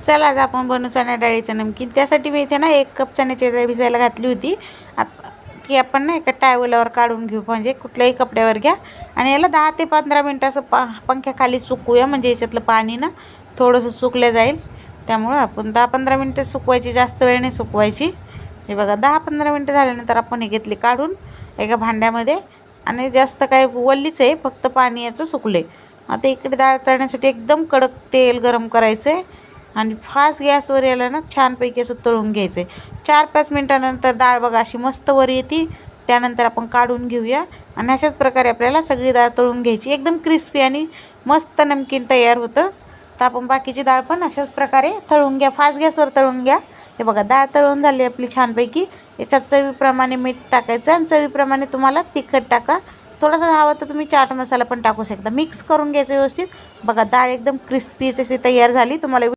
चला आज आपण बनवू चण्या डाळीचं नमकीन। त्यासाठी मी इथे ना 1 कप चण्याची डाळ भिजायला घातली होती। आता ती आपण ना एका टॅवलवर काढून घेऊ, म्हणजे कुठल्याही कपड्यावर घ्या आणि याला 10 ते 15 मिनिटं असं पंख्याखाली सुकवूया, म्हणजे याच्यातलं पाणी ना थोडंसं सुकलं जाईल। त्यामुळे आपण 10-15 मिनिटं सुकवायची, जास्त वेळ नाही सुकवायची। हे बघा 10-15 मिनिटं झाल्यानंतर आपण हे घेतले काढून एका भांड्यामध्ये, आणि जास्त काय वल्लीच आहे, फक्त पाणी याचं सुकले। आता इकडे डाळ तळण्यासाठी एकदम कडक तेल गरम करायचं आहे आणि फास्ट गॅसवर याला ना छानपैकी असं तळून घ्यायचं आहे। 4-5 मिनिटानंतर डाळ बघा अशी मस्त वर येते, त्यानंतर आपण काढून घेऊया आणि अशाच प्रकारे आपल्याला सगळी डाळ तळून घ्यायची, एकदम क्रिस्पी आणि मस्त नमकीन तयार होतं। तर आपण बाकीची डाळ पण अशाच प्रकारे तळून घ्या, फास्ट गॅसवर तळून घ्या। हे बघा डाळ तळून झाली आपली छानपैकी। याच्यात चवीप्रमाणे मीठ टाकायचं आणि चवीप्रमाणे तुम्हाला तिखट टाका, थोडासा हवं तर तुम्ही चाट मसाला पण टाकू शकता। मिक्स करून घ्यायचं व्यवस्थित। बघा डाळ एकदम क्रिस्पी जशी तयार झाली। तुम्हाला